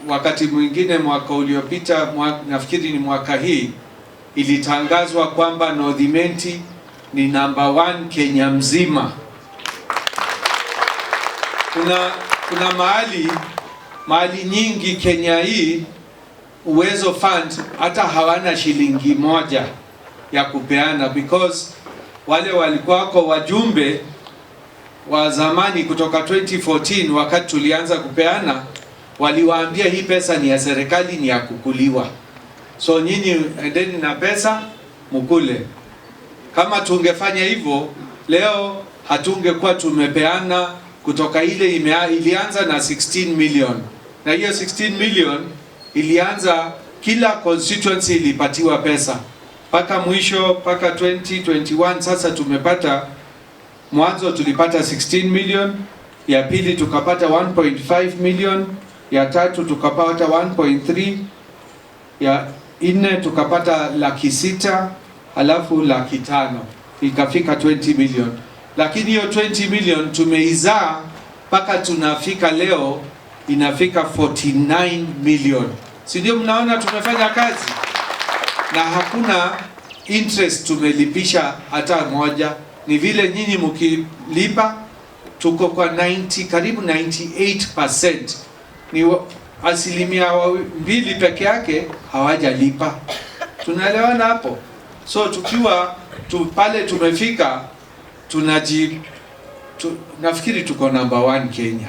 wakati mwingine mwaka uliopita, nafikiri ni mwaka hii, ilitangazwa kwamba North Imenti ni number 1 Kenya mzima. Kuna mahali nyingi Kenya hii Uwezo Fund hata hawana shilingi moja ya kupeana, because wale walikuwako wajumbe wa zamani kutoka 2014 wakati tulianza kupeana, waliwaambia hii pesa ni ya serikali, ni ya kukuliwa, so nyinyi endeni na pesa mukule. Kama tungefanya hivyo leo hatungekuwa tumepeana kutoka ile ilianza na 16 million, na hiyo 16 million ilianza kila constituency ilipatiwa pesa mpaka mwisho, mpaka 2021. Sasa tumepata, mwanzo tulipata 16 million, ya pili tukapata 1.5 million, ya tatu tukapata 1.3, ya nne tukapata 600,000, alafu 500,000, ikafika 20 million. Lakini hiyo 20 million tumeizaa mpaka tunafika leo inafika 49 million. Si ndio? Mnaona tumefanya kazi na hakuna interest tumelipisha hata moja. Ni vile nyinyi mkilipa, tuko kwa 90, karibu 98%. Ni 2% peke yake hawajalipa. Tunaelewana hapo? So tukiwa pale tumefika, nafikiri tuko number 1 Kenya,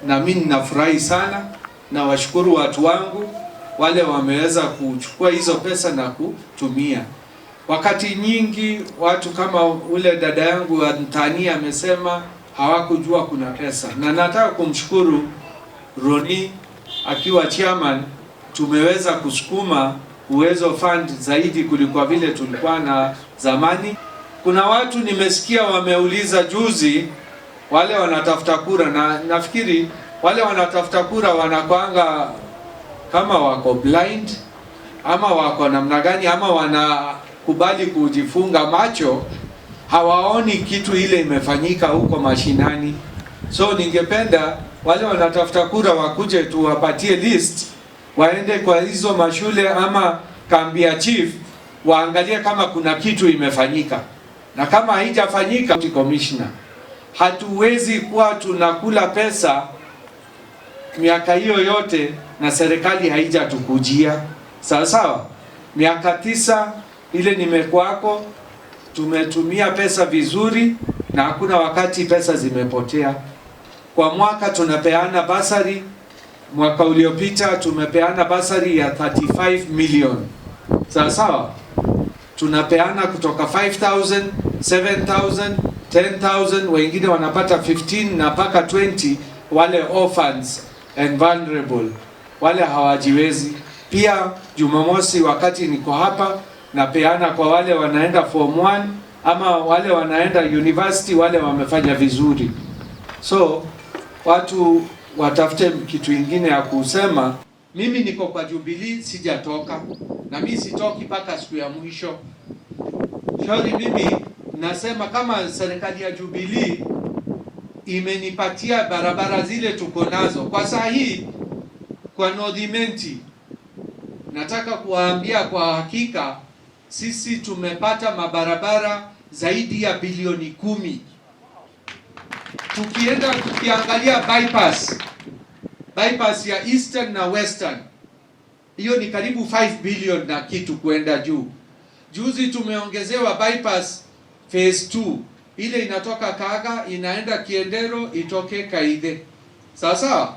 na mimi ninafurahi sana, na washukuru watu wangu wale wameweza kuchukua hizo pesa na kutumia. Wakati nyingi watu kama ule dada yangu wa Mtania amesema hawakujua kuna pesa, na nataka kumshukuru Roni akiwa chairman, tumeweza kusukuma Uwezo Fund zaidi kuliko vile tulikuwa na zamani. Kuna watu nimesikia wameuliza juzi, wale wanatafuta kura, na nafikiri wale wanatafuta kura wanakwanga kama wako blind ama wako namna gani, ama wanakubali kujifunga macho, hawaoni kitu ile imefanyika huko mashinani. So ningependa wale wanatafuta kura wakuje tuwapatie list, waende kwa hizo mashule ama kambi ya chief, waangalie kama kuna kitu imefanyika, na kama haijafanyika, commissioner, hatuwezi kuwa tunakula pesa miaka hiyo yote na serikali haijatukujia. Sawa sawa, miaka 9 ile nimekuwako, tumetumia pesa vizuri na hakuna wakati pesa zimepotea. Kwa mwaka tunapeana basari. Mwaka uliopita tumepeana basari ya 35 million. Sawa sawa, tunapeana kutoka 5,000, 7,000, 10,000, wengine wanapata 15 na mpaka 20, wale orphans and vulnerable, wale hawajiwezi. Pia Jumamosi wakati niko hapa napeana kwa wale wanaenda form 1 ama wale wanaenda university, wale wamefanya vizuri. So watu watafute kitu ingine ya kusema. Mimi niko kwa Jubilee, sijatoka, na mimi sitoki mpaka siku ya mwisho. Shauri mimi nasema kama serikali ya Jubilee imenipatia barabara zile tuko nazo kwa saa hii kwa North Imenti, nataka kuwaambia kwa hakika sisi tumepata mabarabara zaidi ya bilioni 10. Tukiangalia bypass ya Eastern na Western, hiyo ni karibu 5 billion na kitu kuenda juu. Juzi tumeongezewa bypass phase 2, ile inatoka Kaga inaenda Kiendero itoke Kaide. Sawa sawa,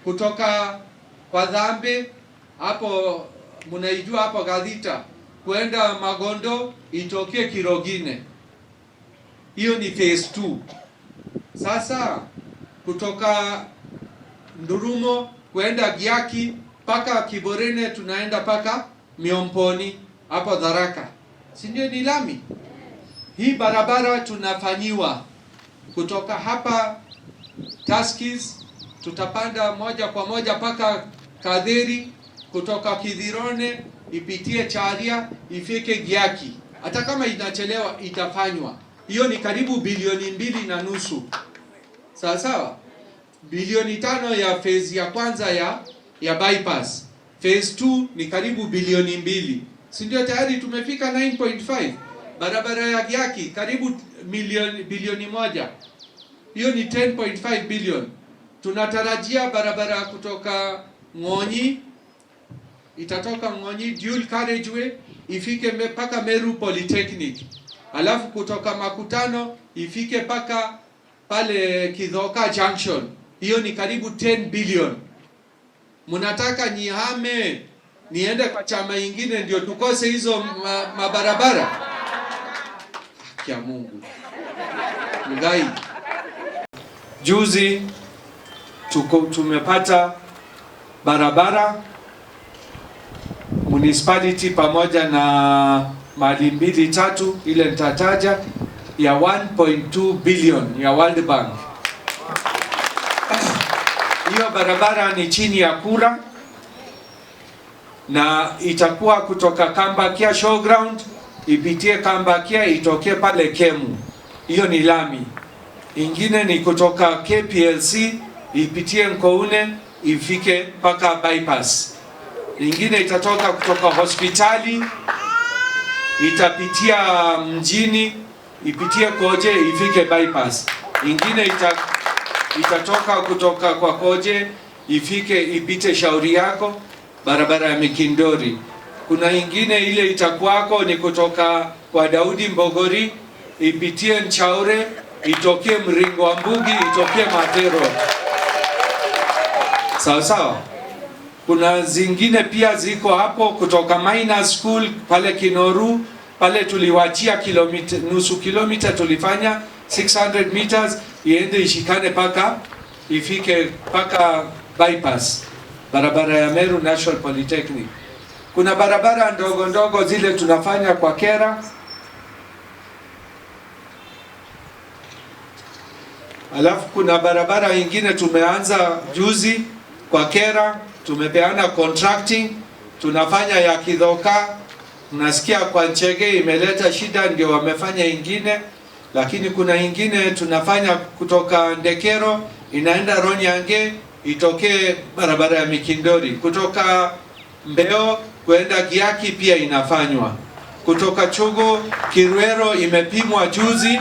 kutoka kwa Dhambe hapo mnaijua hapo Gadita kwenda Magondo itoke Kirogine, hiyo ni phase 2. Sasa kutoka Ndurumo kwenda Giaki paka Kiborene tunaenda paka Miomponi hapo Dharaka, si ndio? Ni lami hii barabara tunafanyiwa. Kutoka hapa Taskis tutapanda moja kwa moja paka Kadheri, kutoka Kidhirone ipitie Charia ifike Giaki. Hata kama inachelewa itafanywa. Hiyo ni karibu bilioni 2.5. Sawa sawa. bilioni 5 ya phase ya kwanza ya bypass. Phase 2 ni karibu bilioni 2. Si ndio tayari tumefika 9.5. Barabara ya Gyaki karibu bilioni 1. Hiyo ni 10.5 billion. Tunatarajia barabara kutoka Ngonyi, itatoka Ngonyi dual carriageway ifike mpaka Meru Polytechnic. Alafu kutoka Makutano ifike paka pale Kidhoka Junction. Hiyo ni karibu 10 billion. Munataka nihame niende kwa chama ingine ndio tukose hizo mabarabara? Haki ya Mungu. Ngai. Juzi tumepata barabara municipality pamoja na mali 2-3 ile nitataja ya 1.2 billion ya World Bank. Hiyo barabara ni chini ya kura na itakuwa kutoka Kambakia Showground ipitie Kambakia itokee pale Kemu. Hiyo ni lami. Ingine ni kutoka KPLC ipitie Nkoune ifike paka bypass. Ingine itatoka kutoka hospitali itapitia mjini ipitie Koje ifike bypass. Ingine itatoka kutoka kwa Koje ipite Shauri Yako barabara ya Mikindori. Kuna ingine ile itakuwako ni kutoka kwa Daudi Mbogori ipitie Nchaure itokee Mringo wa Mbugi itokee Matero. Sawa sawa. Kuna zingine pia ziko hapo kutoka Minor School pale Kinoru pale tuliwachia nusu kilomita tulifanya 600 meters iende ishikane paka ifike paka bypass barabara ya Meru National Polytechnic. Kuna barabara ndogo ndogo zile tunafanya kwa Kera. Alafu kuna barabara nyingine tumeanza juzi kwa Kera, tumepeana contracting, tunafanya ya Kidhoka. Nasikia kwa Nchege imeleta shida ndio wamefanya ingine, lakini kuna ingine tunafanya kutoka Ndekero inaenda Ronyange itokee barabara ya Mikindori. Kutoka Mbeo kwenda Gyaki pia inafanywa. Kutoka Chogo Kirwero imepimwa juzi.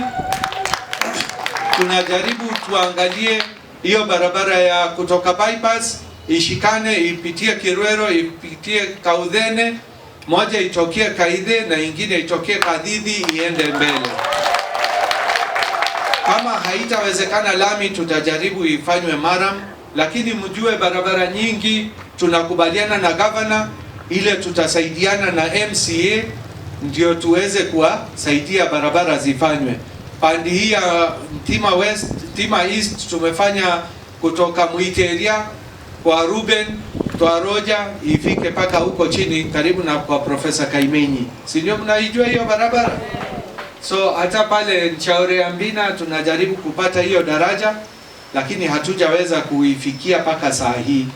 Tunajaribu tuangalie hiyo barabara ya kutoka bypass ishikane ipitie Kirwero ipitie Kaudhene, moja itokee Kaidhe na ingine itokee Kadhidhi iende mbele. Kama haitawezekana lami tutajaribu ifanywe Maram, lakini mjue barabara nyingi tunakubaliana na governor ile tutasaidiana na MCA ndio tuweze kuwasaidia barabara zifanywe. Pandi hii ya Tima West, Tima East tumefanya kutoka Muiteria kwa Ruben Twaroja ifike paka huko chini karibu na kwa Profesa Kaimenyi. Si ndio mnaijua hiyo barabara? So hata pale Nchaure ya Mbina tunajaribu kupata hiyo daraja lakini hatujaweza kuifikia paka saa hii.